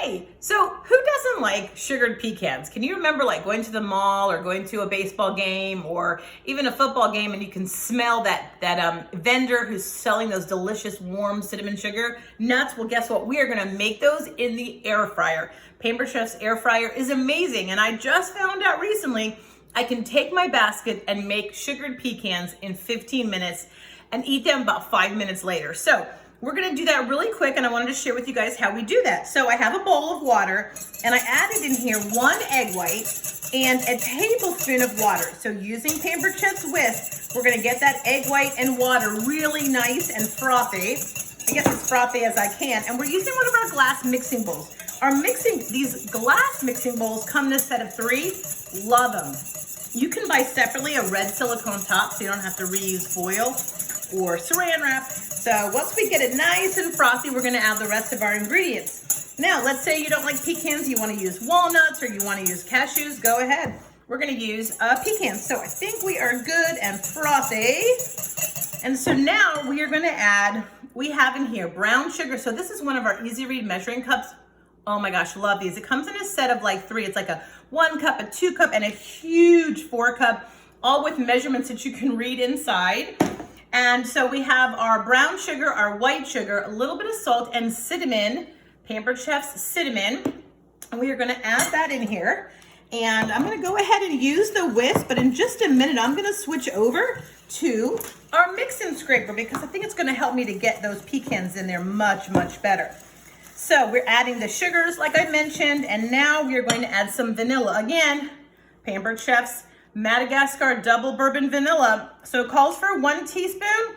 Hey, so who doesn't like sugared pecans? Can you remember like going to the mall or going to a baseball game or even a football game and you can smell that vendor who's selling those delicious warm cinnamon sugar nuts? Well, guess what? We are gonna make those in the air fryer. Pampered Chef's air fryer is amazing, and I just found out recently I can take my basket and make sugared pecans in 15 minutes and eat them about 5 minutes later. So we're gonna do that really quick, and I wanted to share with you guys how we do that. So I have a bowl of water, and I added in here 1 egg white and a tablespoon of water. So using Pampered Chef's whisk, we're gonna get that egg white and water really nice and frothy. I guess as frothy as I can. And we're using one of our glass mixing bowls. These glass mixing bowls come in a set of 3. Love them. You can buy separately a red silicone top so you don't have to reuse foil or saran wrap. So once we get it nice and frothy, we're gonna add the rest of our ingredients. Now, let's say you don't like pecans, you wanna use walnuts or you wanna use cashews, go ahead. We're gonna use pecans. So I think we are good and frothy. And so now we are gonna add, we have in here brown sugar. So this is one of our easy read measuring cups. Oh my gosh, love these. It comes in a set of like 3. It's like a 1 cup, a 2 cup, and a huge 4 cup, all with measurements that you can read inside. And so we have our brown sugar, our white sugar, a little bit of salt, and cinnamon, Pampered Chef's cinnamon. And we are gonna add that in here. And I'm gonna go ahead and use the whisk, but in just a minute, I'm gonna switch over to our mix-in scraper because I think it's gonna help me to get those pecans in there much, much better. So we're adding the sugars like I mentioned, and now we are going to add some vanilla. Again, Pampered Chef's Madagascar double bourbon vanilla. So it calls for 1 teaspoon.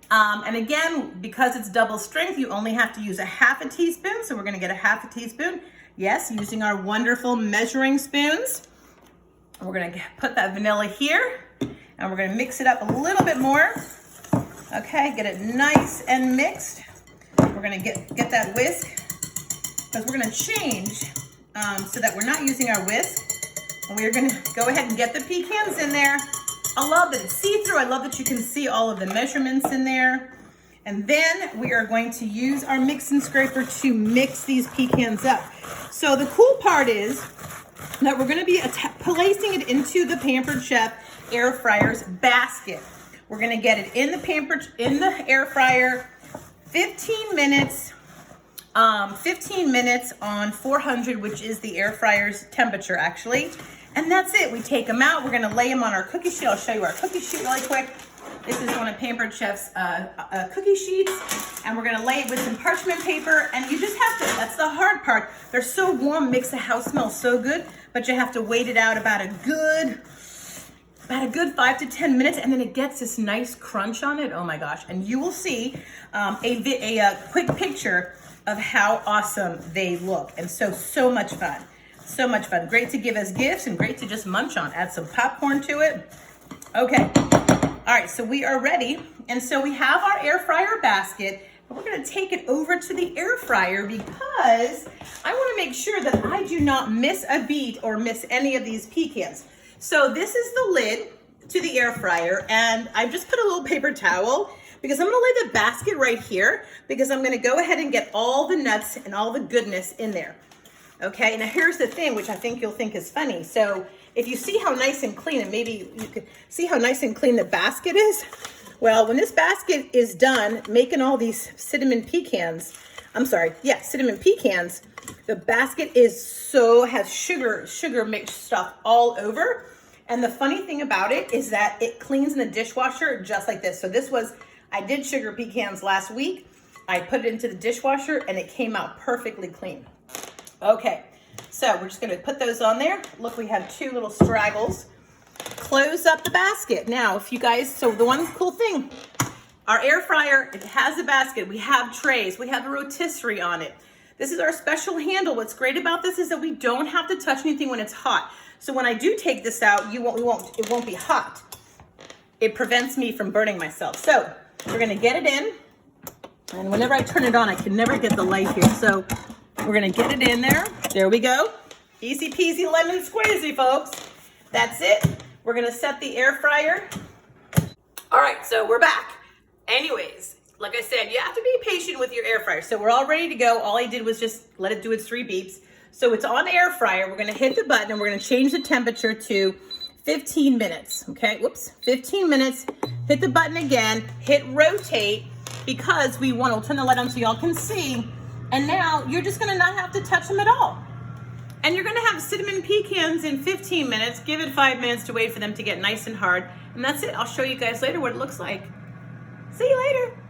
And again, because it's double strength, you only have to use a 1/2 teaspoon. So we're gonna get a 1/2 teaspoon. Yes, using our wonderful measuring spoons. We're gonna put that vanilla here and we're gonna mix it up a little bit more. Okay, get it nice and mixed. We're gonna get that whisk because we're gonna change so that we're not using our whisk. And we are gonna go ahead and get the pecans in there. I love that it's see-through. I love that you can see all of the measurements in there. And then we are going to use our mix-in scraper to mix these pecans up. So the cool part is that we're gonna be placing it into the Pampered Chef air fryer's basket. We're gonna get it in the air fryer, 15 minutes on 400, which is the air fryer's temperature actually. And that's it. We take them out. We're gonna lay them on our cookie sheet. I'll show you our cookie sheet really quick. This is one of Pampered Chef's cookie sheets. And we're gonna lay it with some parchment paper. And you just have to, that's the hard part. They're so warm, makes the house smell so good, but you have to wait it out about a good 5 to 10 minutes, and then it gets this nice crunch on it. Oh my gosh. And you will see a quick picture of how awesome they look. And so much fun. So much fun. Great to give as gifts and great to just munch on. Add some popcorn to it. Okay. All right, so we are ready. And so we have our air fryer basket, and we're gonna take it over to the air fryer because I wanna make sure that I do not miss a beat or miss any of these pecans. So this is the lid to the air fryer, and I've just put a little paper towel because I'm gonna lay the basket right here because I'm gonna go ahead and get all the nuts and all the goodness in there. Okay, now here's the thing, which I think you'll think is funny. So if you see how nice and clean, and maybe you could see how nice and clean the basket is. Well, when this basket is done making all these cinnamon pecans, the basket has sugar mixed stuff all over. And the funny thing about it is that it cleans in the dishwasher just like this. So I did sugar pecans last week. I put it into the dishwasher and it came out perfectly clean. Okay, so we're just gonna put those on there. Look, we have 2 little straggles. Close up the basket. Now, so the one cool thing, our air fryer, it has a basket. We have trays, we have a rotisserie on it. This is our special handle. What's great about this is that we don't have to touch anything when it's hot. So when I do take this out, it won't be hot. It prevents me from burning myself. So we're gonna get it in. And whenever I turn it on, I can never get the light here. So we're gonna get it in there. There we go. Easy peasy lemon squeezy, folks. That's it. We're gonna set the air fryer. All right, so we're back. Anyways, Like I said, you have to be patient with your air fryer. So we're all ready to go. All I did was just let it do its 3 beeps. So it's on air fryer. We're gonna hit the button and we're gonna change the temperature to 15 minutes, okay? Whoops, 15 minutes. Hit the button again, hit rotate, because we'll turn the light on so y'all can see. And now you're just gonna not have to touch them at all. And you're gonna have cinnamon pecans in 15 minutes. Give it 5 minutes to wait for them to get nice and hard. And that's it. I'll show you guys later what it looks like. See you later.